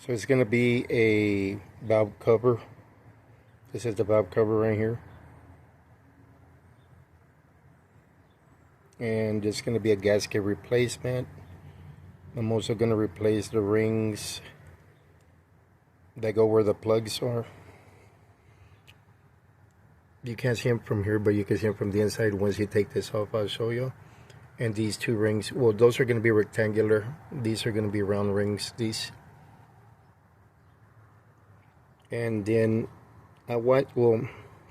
So it's going to be a valve cover. This is the valve cover right here. And it's going to be a gasket replacement. I'm also going to replace the rings that go where the plugs are. You can't see them from here, but you can see them from the inside. Once you take this off, I'll show you. And these two rings, well, those are going to be rectangular. These are going to be round rings, these. And then I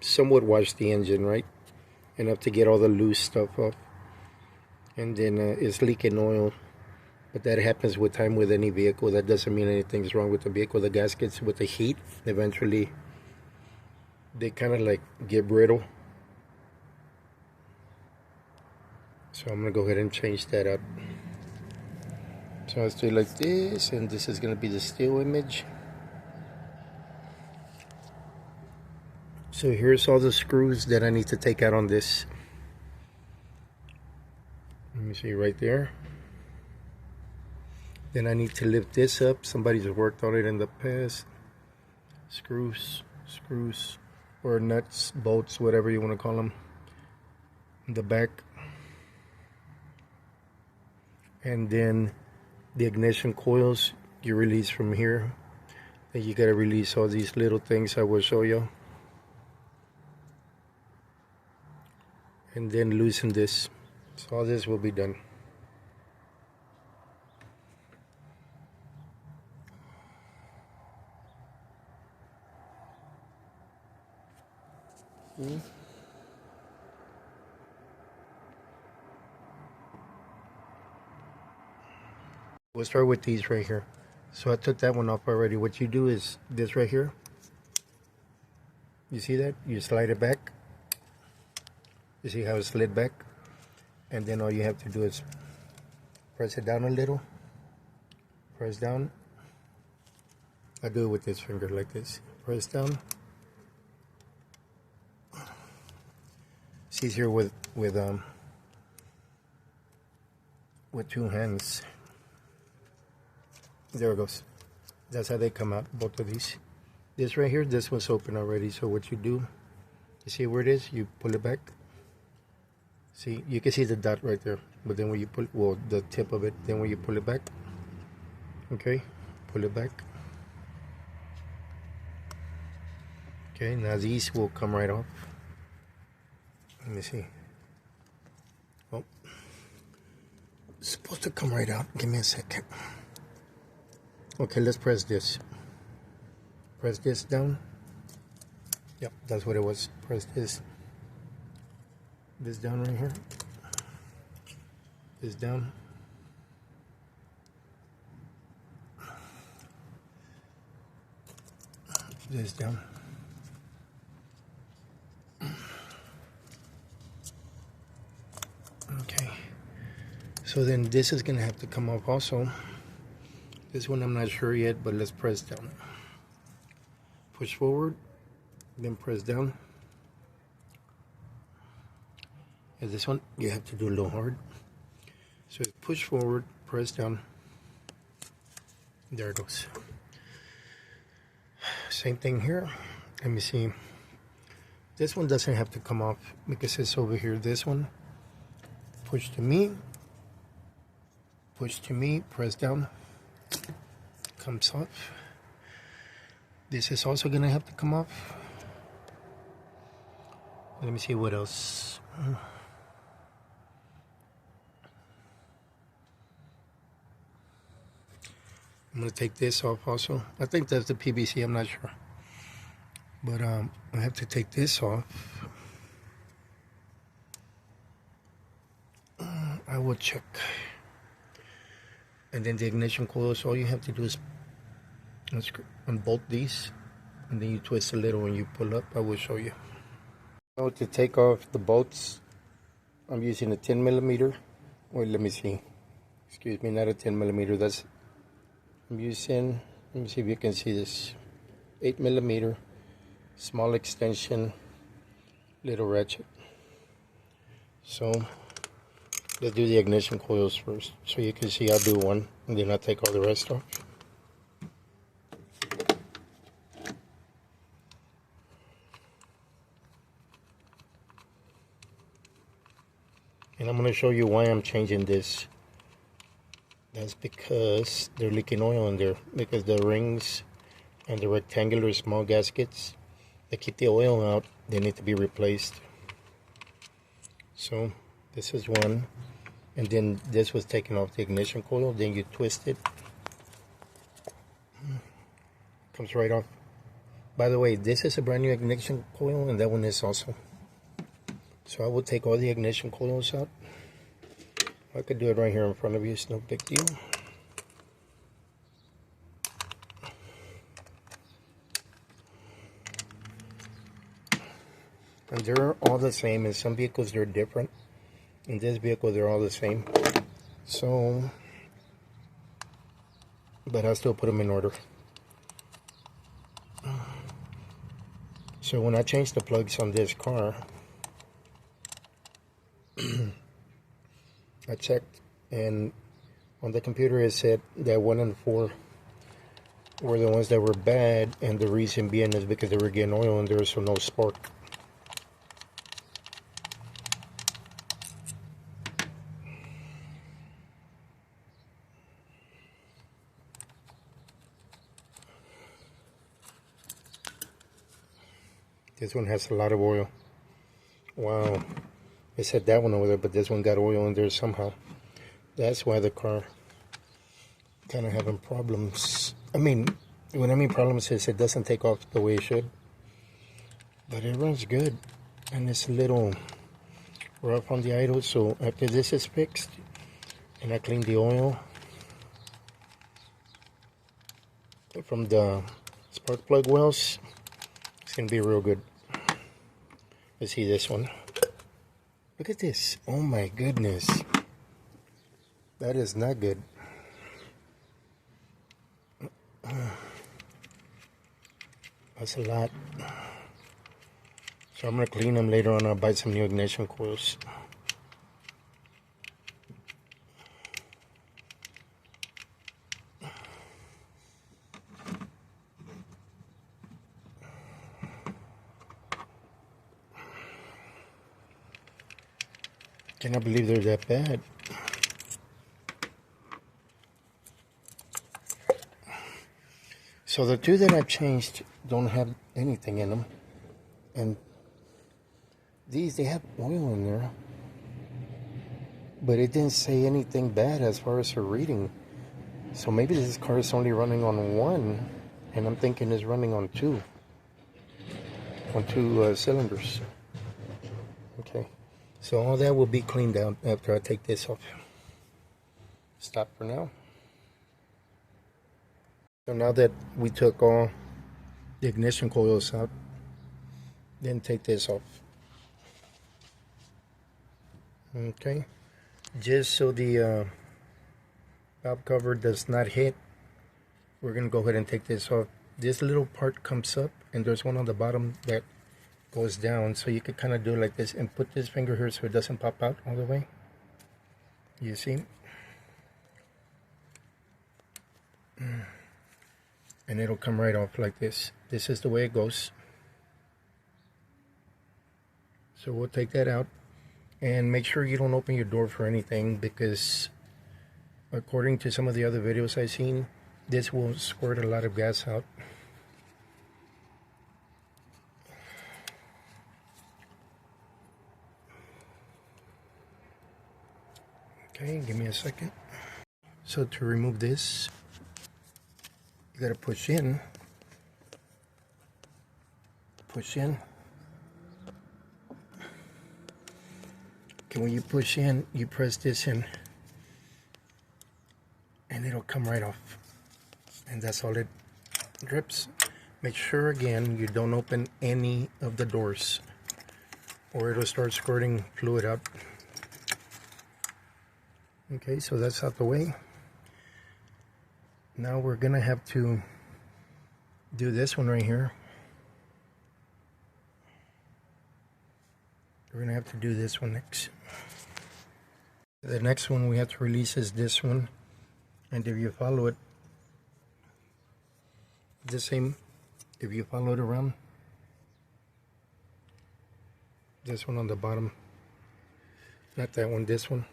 somewhat wash the engine, right? Enough to get all the loose stuff off. And then it's leaking oil. But that happens with time with any vehicle. That doesn't mean anything's wrong with the vehicle. The gaskets, with the heat, eventually they kind of like get brittle. So I'm going to go ahead and change that up. So I'll do it like this, and this is going to be the still image. So here's all the screws that I need to take out on this. Let me see right there. Then I need to lift this up. Somebody's worked on it in the past. Screws, or nuts, bolts, whatever you want to call them. In the back. And then the ignition coils you release from here. Then you got to release all these little things I will show you. And then loosen this. So all this will be done. We'll start with these right here. So I took that one off already. What you do is this right here. You see that? You slide it back. You see how it slid back? And then all you have to do is press it down a little. Press down. I do it with this finger like this. Press down. It's easier with two hands. There it goes. That's how they come out, both of these. This right here, this was open already. So what you do, you see where it is? You pull it back. See, you can see the dot right there. But then when you pull, well, the tip of it, then when you pull it back, okay, pull it back. Okay, now these will come right off. Let me see. Oh, it's supposed to come right out. Give me a second. Okay, let's press this. Press this down. Yep, that's what it was. Press this. This down right here. This down. This down. Okay. So then this is going to have to come off also. This one I'm not sure yet, but let's press down. Push forward, then press down. And this one, you have to do a little hard. So push forward, press down. There it goes. Same thing here. Let me see. This one doesn't have to come off because it's over here. This one, push to me, press down. Comes off. This is also gonna have to come off. Let me see what else. I'm gonna take this off also. I think that's the PVC, I'm not sure. But I have to take this off. I will check. And then the ignition coils, all you have to do is unbolt these, and then you twist a little and you pull up. I will show you. Now to take off the bolts, I'm using a 10 millimeter. Wait, let me see. Excuse me, not a 10 millimeter. I'm using, let me see if you can see this. 8 millimeter, small extension, little ratchet. So let's do the ignition coils first. So you can see I'll do one, and then I'll take all the rest off. And I'm going to show you why I'm changing this. That's because they're leaking oil in there, because the rings and the rectangular small gaskets that keep the oil out, they need to be replaced. So this is one, and then this was taken off the ignition coil. Then you twist it, comes right off. By the way, this is a brand new ignition coil, and that one is also. So I will take all the ignition coils out. I could do it right here in front of you, it's no big deal. And they're all the same. In some vehicles they're different. In this vehicle they're all the same. So, but I'll still put them in order. So when I changed the plugs on this car, I checked, and on the computer it said that 1 and 4 were the ones that were bad, and the reason being is because they were getting oil in there, so no spark. This one has a lot of oil. Wow. It said that one over there, but this one got oil in there somehow. That's why the car kind of having problems. I mean, when I mean problems is it doesn't take off the way it should. But it runs good. And it's a little rough on the idle. So after this is fixed, and I clean the oil from the spark plug wells, it's going to be real good. Let's see this one. Look at this. Oh my goodness. That is not good. That's a lot. So I'm going to clean them later on. I'll buy some new ignition coils. Cannot believe they're that bad. So the two that I've changed don't have anything in them. And these, they have oil in there. But it didn't say anything bad as far as her reading. So maybe this car is only running on 1. And I'm thinking it's running on 2. On 2 cylinders. Okay. So all that will be cleaned out after I take this off. Stop for now. So now that we took all the ignition coils out, then take this off. Okay. Just so the valve cover does not hit, we're going to go ahead and take this off. This little part comes up, and there's one on the bottom that goes down, so you could kind of do it like this and put this finger here so it doesn't pop out all the way. You see? And it'll come right off like this. This is the way it goes. So we'll take that out, and make sure you don't open your door for anything, because according to some of the other videos I've seen, this will squirt a lot of gas out. Okay, give me a second. So to remove this, you gotta push in. Push in. Okay, when you push in, you press this in, and it'll come right off. And that's all it drips. Make sure again you don't open any of the doors, or it'll start squirting fluid out. Okay, so that's out the way. Now we're gonna have to do this one right here. We're gonna have to do this one next. The next one we have to release is this one, and if you follow it the same, if you follow it around, this one on the bottom, Not that one, this one.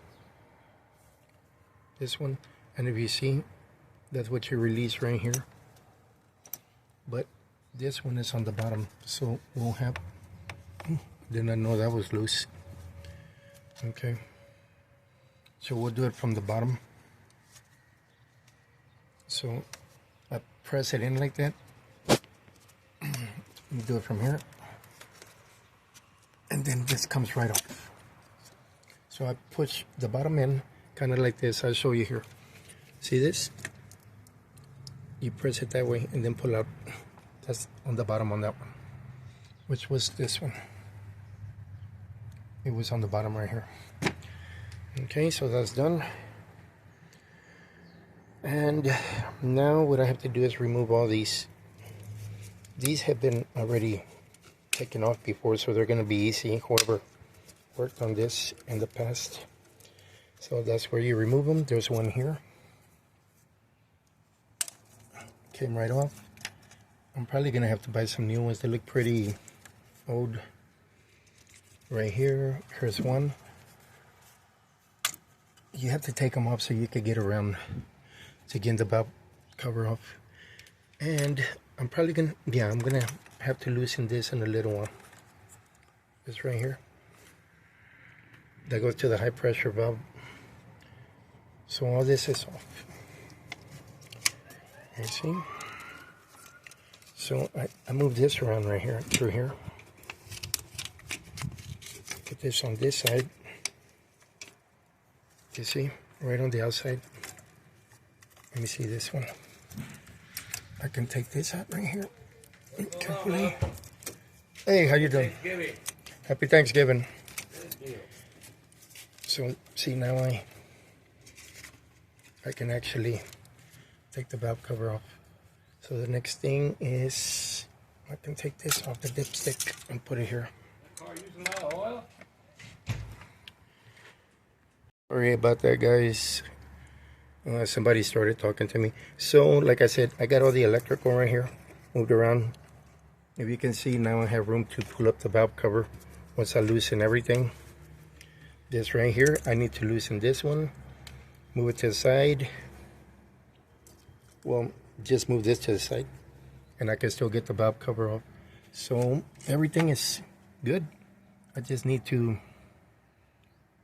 This one. And if you see, that's what you release right here. But this one is on the bottom, so we'll have... Did not know that was loose. Okay. So we'll do it from the bottom. So I press it in like that. Do it from here. And then this comes right off. So I push the bottom in, kind of like this. I'll show you here. See this? You press it that way and then pull out. That's on the bottom on that one. Which was this one. It was on the bottom right here. Okay, so that's done. And now what I have to do is remove all these. These have been already taken off before, so they're going to be easy. Whoever worked on this in the past. So that's where you remove them. There's one here. Came right off. I'm probably going to have to buy some new ones. They look pretty old. Right here, here's one. You have to take them off so you can get around to get the valve cover off. And I'm probably gonna, I'm gonna have to loosen this in a little while. This right here. That goes to the high pressure valve. So all this is off. You see? So I move this around right here, through here. Put this on this side. You see? Right on the outside. Let me see this one. I can take this out right here. Carefully. Hey, how you doing? Thanksgiving. Happy Thanksgiving. So, see, now I can actually take the valve cover off. So the next thing is I can take this off the dipstick and put it here. Car using a lot of oil? Sorry about that, guys. Somebody started talking to me. So, like I said, I got all the electrical right here moved around. If you can see, now I have room to pull up the valve cover once I loosen everything. This right here, I need to loosen this one. Move it to the side. Well, just move this to the side, and I can still get the valve cover off. So everything is good. I just need to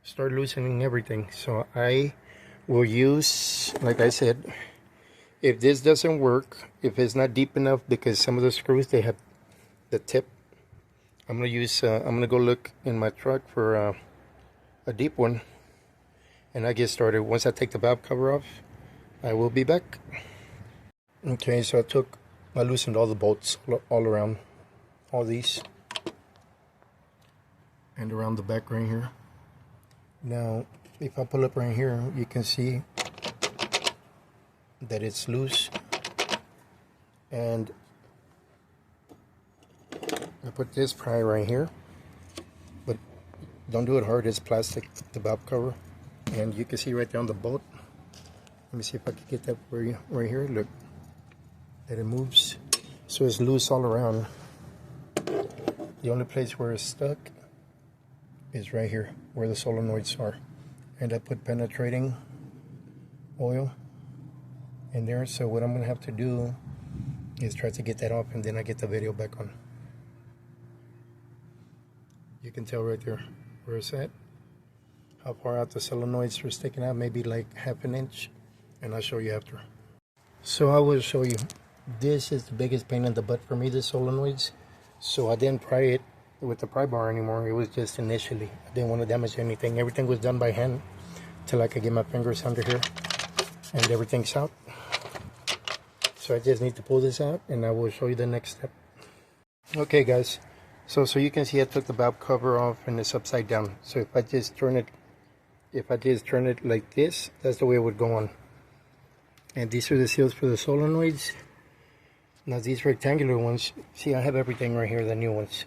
start loosening everything. So I will use, like I said, if this doesn't work, if it's not deep enough, because some of the screws, they have the tip, I'm gonna use I'm gonna go look in my truck for a deep one, and I get started. Once I take the valve cover off, I will be back. Okay, so I loosened all the bolts all around, all these, and around the back right here. Now, if I pull up right here, you can see that it's loose, and I put this pry right here, but don't do it hard, it's plastic, the valve cover, and you can see right there on the bolt. Let me see if I can get that for you right here. Look, that it moves, so it's loose all around. The only place where it's stuck is right here where the solenoids are, and I put penetrating oil in there. So what I'm gonna have to do is try to get that off, and then I get the video back on. You can tell right there where it's at, how far out the solenoids are sticking out, maybe like ½ an inch, and I'll show you after. So I will show you. This is the biggest pain in the butt for me, the solenoids. So I didn't pry it with the pry bar anymore. It was just initially. I didn't want to damage anything. Everything was done by hand till I could get my fingers under here, and everything's out. So I just need to pull this out, and I will show you the next step. Okay, guys. So you can see I took the valve cover off, and it's upside down. So if I just turn it like this, that's the way it would go on. And these are the seals for the solenoids. Now these rectangular ones, see, I have everything right here, the new ones.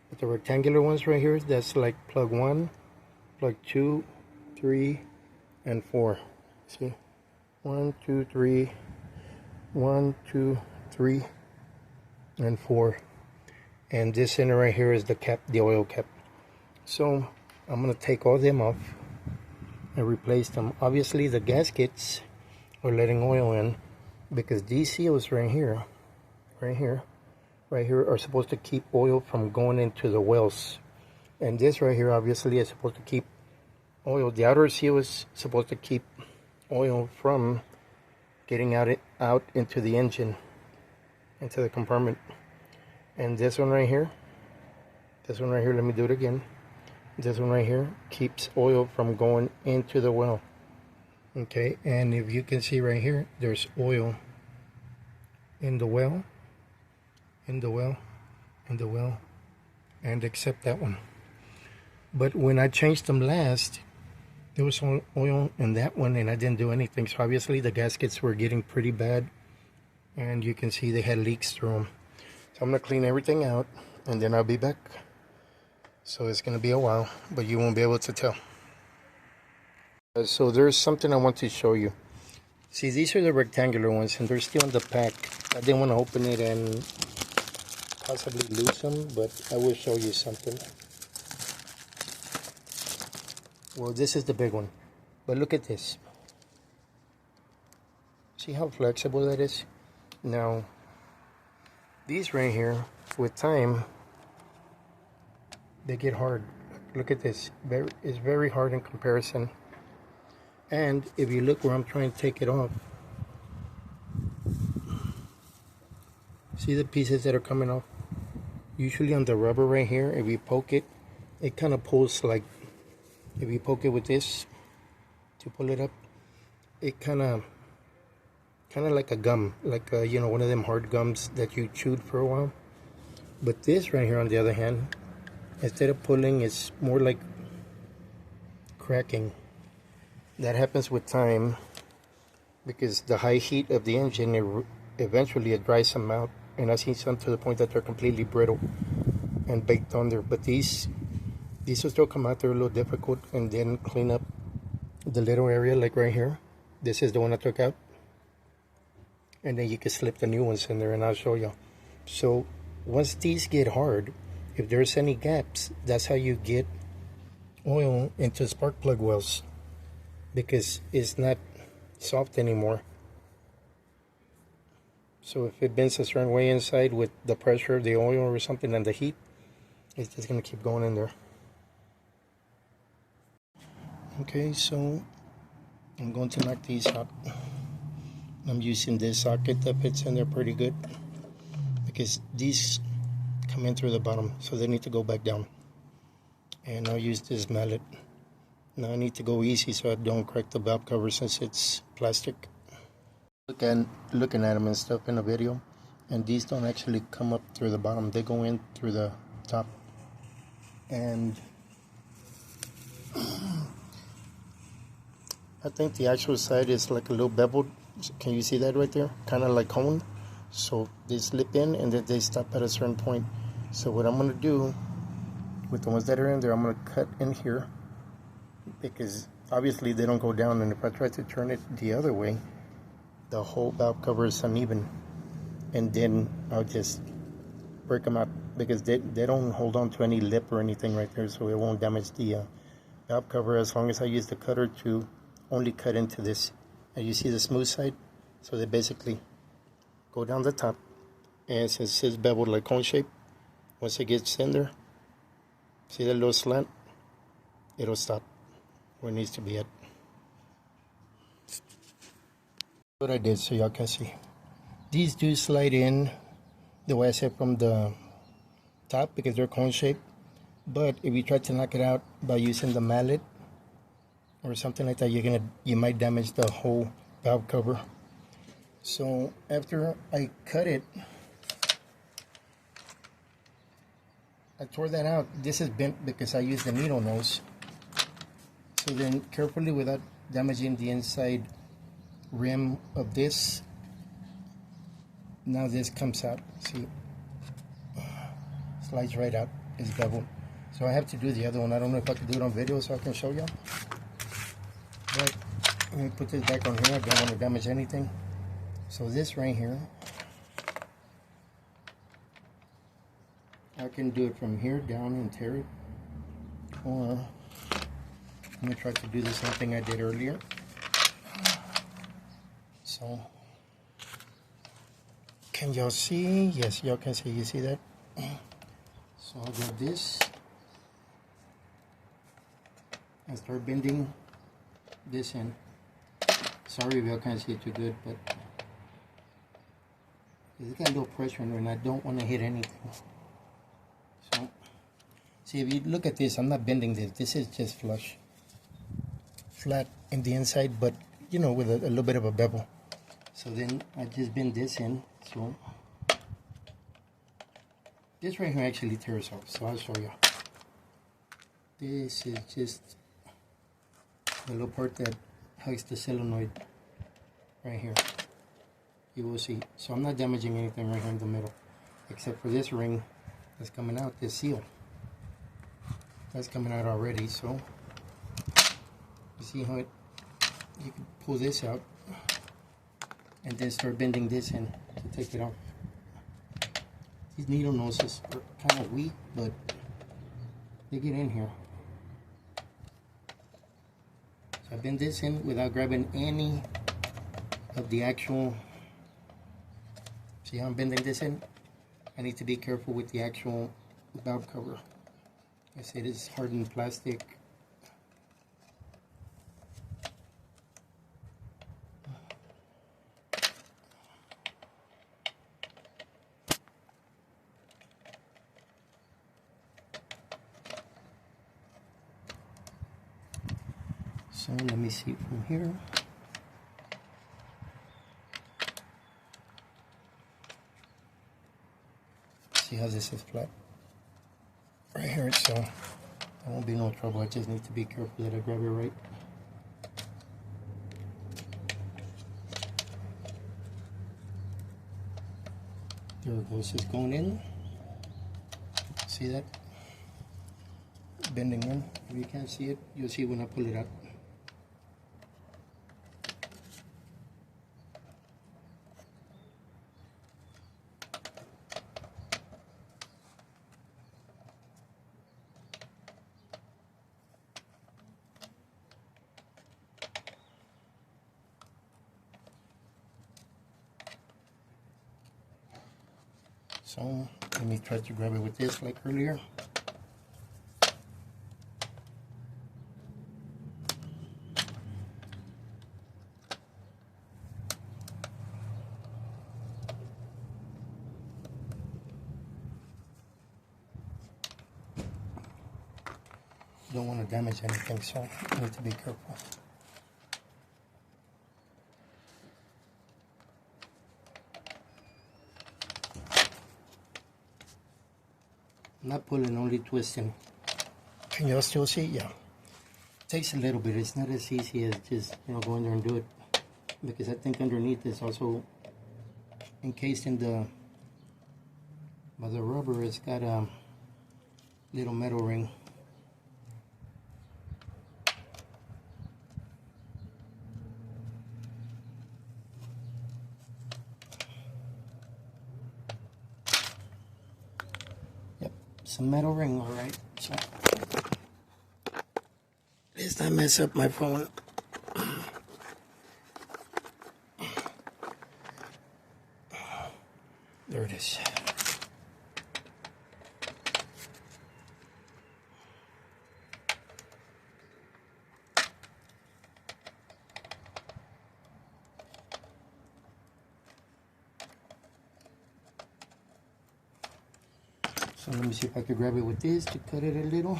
But the rectangular ones right here, that's like plug 1, plug 2, 3, and 4. See? 1, 2, 3, 1, 2, 3, and 4. And this center right here is the cap, the oil cap. So I'm going to take all them off and replace them. Obviously the gaskets are letting oil in because these seals right here are supposed to keep oil from going into the wells. And this right here obviously is supposed to keep oil. The outer seal is supposed to keep oil from getting out into the engine, into the compartment. And this one right here, let me do it again. This one right here keeps oil from going into the well. Okay, and if you can see right here, there's oil in the well, and except that one. But when I changed them last, there was oil in that one and I didn't do anything. So obviously the gaskets were getting pretty bad, and you can see they had leaks through them. So I'm going to clean everything out and then I'll be back. So it's going to be a while, but you won't be able to tell. So there's something I want to show you. See, these are the rectangular ones and they're still in the pack. I didn't want to open it and possibly lose them, but I will show you something. Well, this is the big one, but look at this. See how flexible that is? Now, these right here, with time, they get hard. Look at this. It's very hard in comparison. And if you look where I'm trying to take it off, see the pieces that are coming off? Usually on the rubber right here, if you poke it, it kind of pulls like, if you poke it with this to pull it up, it kind of like a gum, like you know, one of them hard gums that you chewed for a while. But this right here, on the other hand, instead of pulling, it's more like cracking. That happens with time because the high heat of the engine, eventually it dries them out, and I've seen some to the point that they're completely brittle and baked under. But these will still come out. They're a little difficult, and then clean up the little area like right here. This is the one I took out, and then you can slip the new ones in there and I'll show you. So once these get hard, if there's any gaps, that's how you get oil into spark plug wells, because it's not soft anymore. So if it bends a certain way inside with the pressure of the oil or something and the heat, it's just going to keep going in there. Okay, so I'm going to knock these out. I'm using this socket that fits in there pretty good because these come in through the bottom, so they need to go back down. And I'll use this mallet. Now I need to go easy so I don't crack the valve cover since it's plastic. Looking at them and stuff in a video, and these don't actually come up through the bottom, they go in through the top. And I think the actual side is like a little beveled. Can you see that right there? Kind of like honed. So they slip in and then they stop at a certain point. So what I'm going to do with the ones that are in there, I'm going to cut in here because obviously they don't go down, and if I try to turn it the other way, the whole valve cover is uneven, and then I'll just break them out because they don't hold on to any lip or anything right there, so it won't damage the valve cover as long as I use the cutter to only cut into this. And you see the smooth side, so they basically go down the top, and since it's beveled like cone shape, once it gets in there, see that little slant, it'll stop where it needs to be at. What I did so y'all can see, these do slide in the way I said from the top because they're cone shaped, but if you try to knock it out by using the mallet or something like that, you might damage the whole valve cover. So after I cut it, I tore that out. This is bent because I used the needle nose. So then carefully, without damaging the inside rim of this, now this comes out. See, slides right out. It's beveled. So I have to do the other one. I don't know if I can do it on video so I can show you. But let me put this back on here. I don't want to damage anything. So this right here, I can do it from here down and tear it, or I'm going to try to do the same thing I did earlier. So, can y'all see? Yes, y'all can see. You see that? So I'll grab this and start bending this in. Sorry if y'all can't see it too good, but it's got a little pressure in there and I don't want to hit anything. So, see, if you look at this, I'm not bending this. This is just flush. Flat in the inside, but you know, with a little bit of a bevel. So then I just bend this in. So this right here actually tears off, so I'll show you. This is just the little part that hugs the solenoid right here. You will see. So I'm not damaging anything right here in the middle, except for this ring that's coming out, this seal. That's coming out already, so you see how you can pull this out and then start bending this in to take it off. These needle noses are kind of weak, but they get in here. So I bend this in without grabbing any of the actual. See how I'm bending this in? I need to be careful with the actual valve cover. Yes, it is hardened plastic. So let me see from here. See how this is flat? Right here, so there won't be no trouble. I just need to be careful that I grab it right. There it goes, it's going in. See that? Bending in. If you can't see it, you'll see when I pull it out. So let me try to grab it with this like earlier. Don't want to damage anything, so I need to be careful. Not pulling, only twisting. Can y'all still see? Yeah. It takes a little bit. It's not as easy as just, you know, go in there and do it. Because I think underneath is also encased in the, by the rubber, it's got a little metal ring. It's a metal ring, alright. So let's not mess up my phone. There it is. So let me see if I can grab it with this to cut it a little.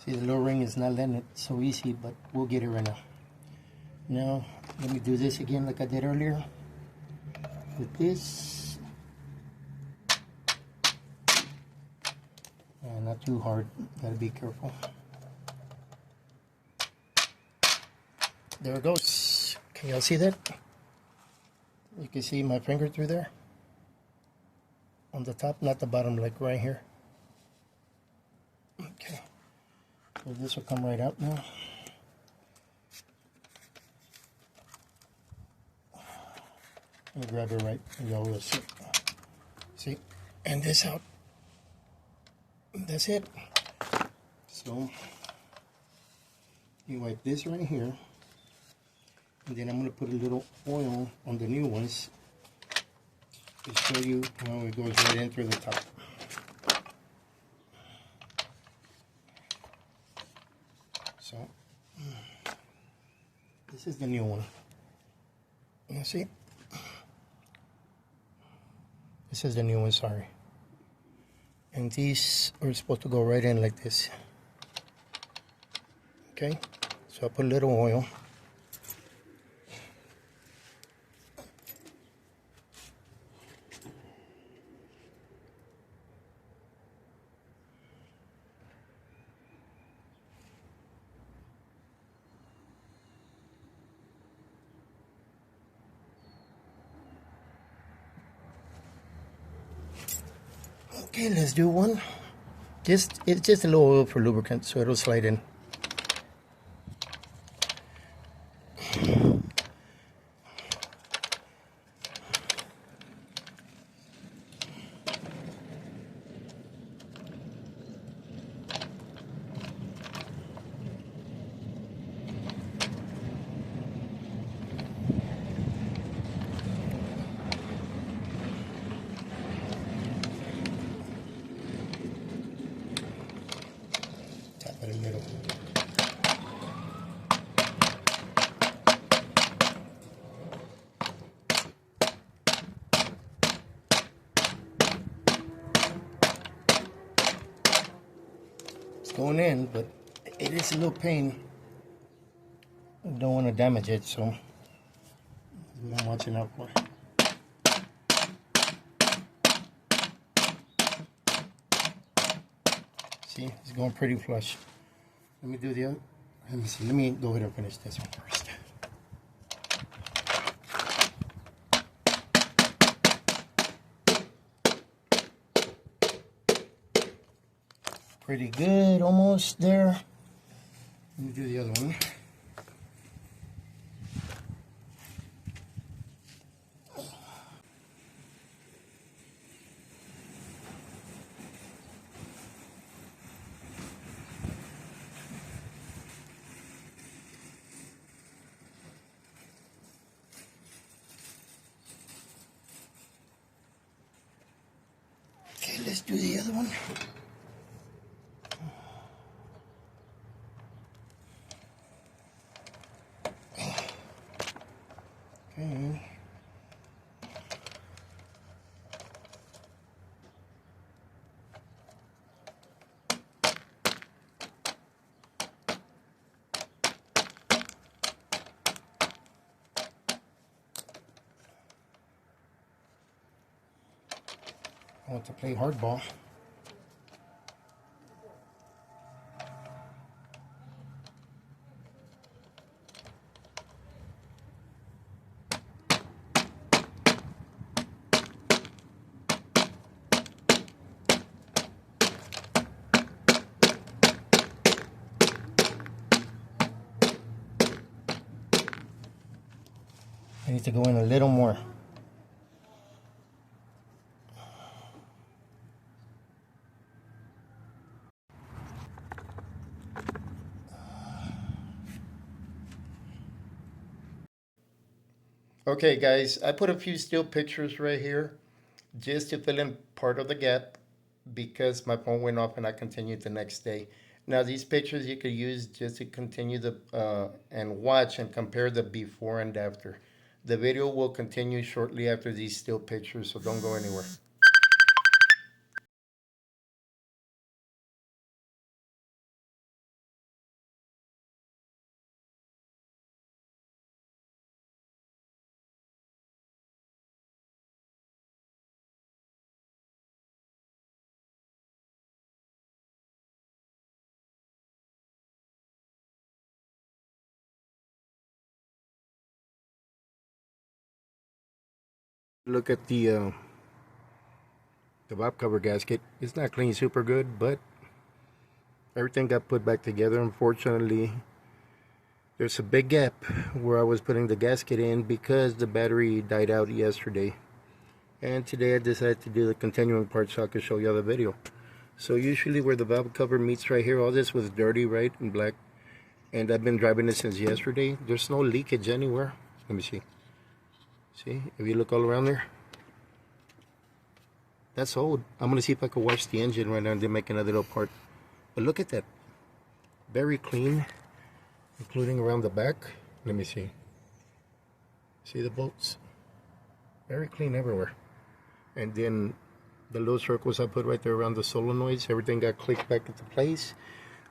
See, the little ring is not letting it so easy, but we'll get it right now. Now, let me do this again like I did earlier. With this. And not too hard, gotta be careful. There it goes. Can y'all see that? You can see my finger through there on the top, not the bottom, like right here. Okay, so this will come right out now. Let me grab it right, and y'all will see. See, and this out. That's it. So you wipe this right here, and then I'm going to put a little oil on the new ones to show you how it goes right in through the top. So this is the new one. You see? This is the new one, sorry. And these are supposed to go right in like this. Okay? So I put a little oil. Okay, let's do one. It's just a little oil for lubricant, so it'll slide in. Tap it a little. It's going in, but it is a little pain. I don't want to damage it, so I'm watching out for it. See, it's going pretty flush. Let me do the other. Let me see. Let me go ahead and finish this one first. Pretty good, almost there. Let me do the other one. Okay, let's do the other one. Okay. I want to play hardball. I need to go in a little more. Okay guys, I put a few still pictures right here just to fill in part of the gap because my phone went off and I continued the next day. Now these pictures you could use just to continue the and watch and compare the before and after. The video will continue shortly after these still pictures, so don't go anywhere. Look at the valve cover gasket. It's not clean super good, but everything got put back together. Unfortunately, there's a big gap where I was putting the gasket in because the battery died out yesterday. And today I decided to do the continuing part so I could show you the video. So usually where the valve cover meets right here, all this was dirty, right, and black. And I've been driving it since yesterday. There's no leakage anywhere. Let me see. See, if you look all around there, that's old. I'm going to see if I can wash the engine right now and then make another little part. But look at that. Very clean, including around the back. Let me see. See the bolts? Very clean everywhere. And then the little circles I put right there around the solenoids, everything got clicked back into place.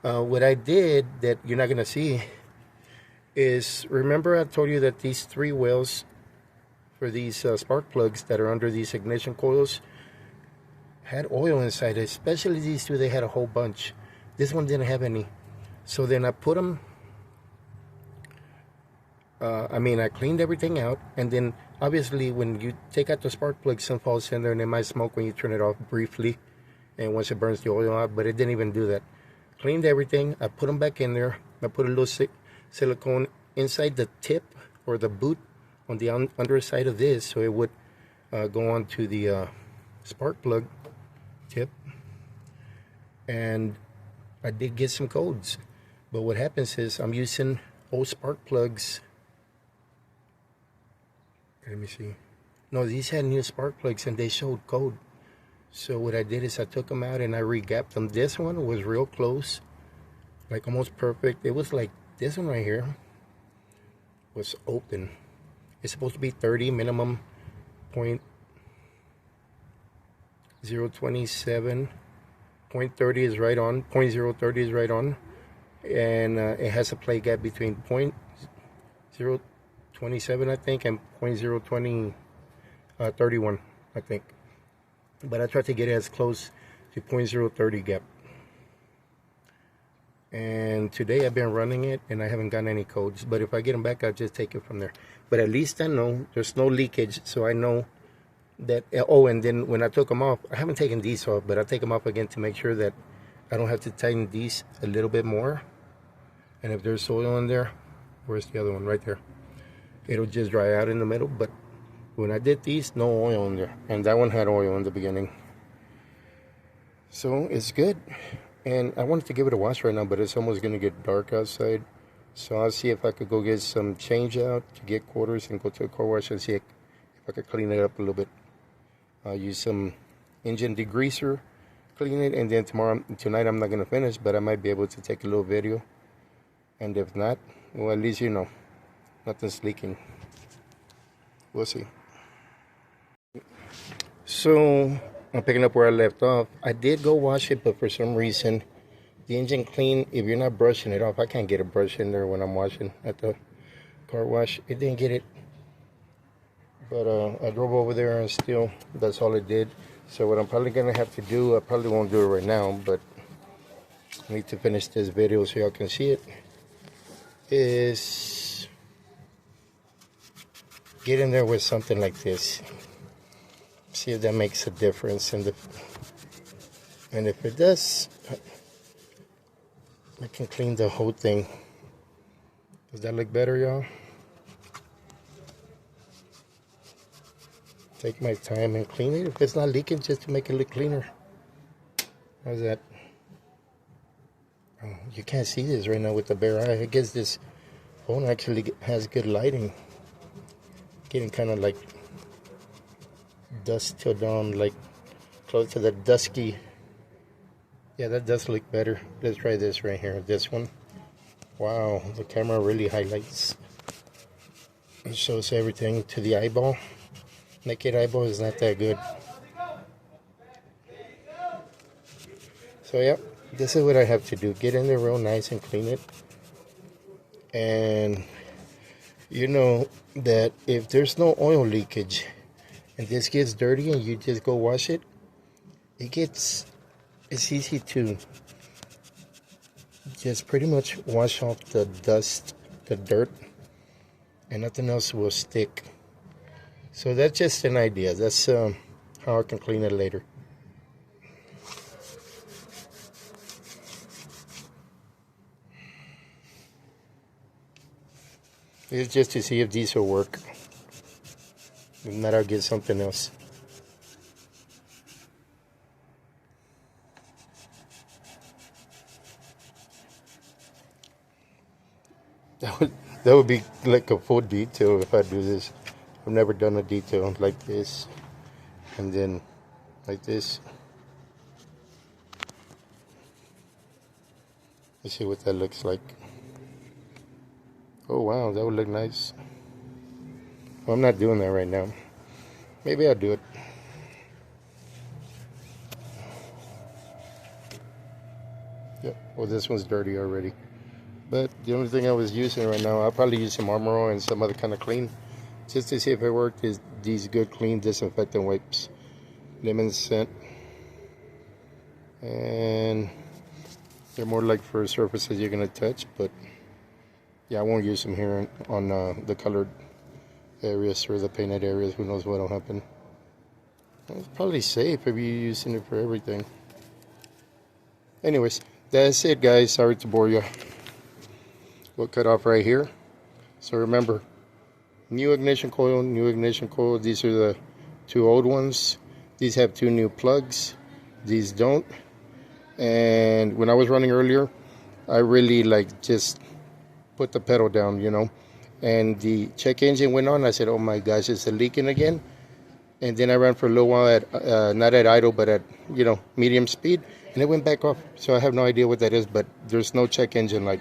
What I did that you're not going to see is, remember I told you that these 3 wells for these spark plugs that are under these ignition coils had oil inside it. Especially these 2, they had a whole bunch. This one didn't have any. So then I put them, I cleaned everything out, and then obviously when you take out the spark plug, some falls in there and it might smoke when you turn it off briefly, and once it burns the oil out, but it didn't even do that. Cleaned everything, I put them back in there. I put a little silicone inside the tip or the boot on the underside of this, so it would go on to the spark plug tip. And I did get some codes, but what happens is I'm using old spark plugs. Let me see. No, these had new spark plugs and they showed code. So what I did is I took them out and I re-gapped them. This one was real close, like almost perfect. It was like this one right here was open. It's supposed to be 30 minimum, 0.027. 0.30 is right on. 0.030 is right on, and it has a play gap between 0.027 I think and 0.031 I think. But I tried to get it as close to 0.030 gap. And today I've been running it and I haven't gotten any codes. But if I get them back, I'll just take it from there. But at least I know there's no leakage, so I know that. Oh, and then when I took them off, I haven't taken these off, but I'll take them off again to make sure that I don't have to tighten these a little bit more. And if there's oil in there, where's the other one? Right there. It'll just dry out in the middle, but when I did these, no oil in there, and that one had oil in the beginning, so it's good. And I wanted to give it a wash right now, but it's almost gonna get dark outside, so I'll see if I could go get some change out to get quarters and go to a car wash and see if I could clean it up a little bit. I'll use some engine degreaser, clean it, and then tonight I'm not gonna finish, but I might be able to take a little video. And if not, well, at least you know nothing's leaking. We'll see. So I'm picking up where I left off. I did go wash it, but for some reason the engine clean, if you're not brushing it off, I can't get a brush in there when I'm washing at the car wash. It didn't get it, but I drove over there and still that's all it did. So what I'm probably gonna have to do, I probably won't do it right now, but I need to finish this video so y'all can see it, is get in there with something like this. See if that makes a difference and if it does, I can clean the whole thing. Does that look better, y'all? Take my time and clean it. If it's not leaking, just to make it look cleaner. How's that? Oh, you can't see this right now with the bare eye. I guess this phone actually has good lighting. Getting kind of like dusk till dawn, like close to the dusky. Yeah, that does look better. Let's try this right here. This one. Wow, the camera really highlights. It shows everything to the eyeball. Naked eyeball is not that good. So yeah, this is what I have to do. Get in there real nice and clean it. And you know that if there's no oil leakage and this gets dirty and you just go wash it, it's easy to just pretty much wash off the dust, the dirt, and nothing else will stick. So that's just an idea. That's how I can clean it later. It's just to see if these will work. If not, I'll get something else. That would be like a full detail if I do this. I've never done a detail like this, and then like this. Let's see what that looks like. Oh wow, that would look nice. Well, I'm not doing that right now. Maybe I'll do it. Yep. Well, this one's dirty already. But the only thing I was using right now, I'll probably use some Armor All and some other kind of clean, just to see if it worked. Is these good clean disinfectant wipes, lemon scent, and they're more like for surfaces you're gonna touch. But yeah, I won't use them here on the colored areas or the painted areas. Who knows what'll happen? It's probably safe if you're using it for everything. Anyways, that's it, guys. Sorry to bore you. We'll cut off right here. So remember, new ignition coil, new ignition coil. These are the two old ones. These have two new plugs. These don't. And when I was running earlier, I really just put the pedal down, and the check engine went on. I said, oh my gosh, it's leaking again. And then I ran for a little while at not at idle, but at medium speed, and it went back off. So I have no idea what that is, but there's no check engine light.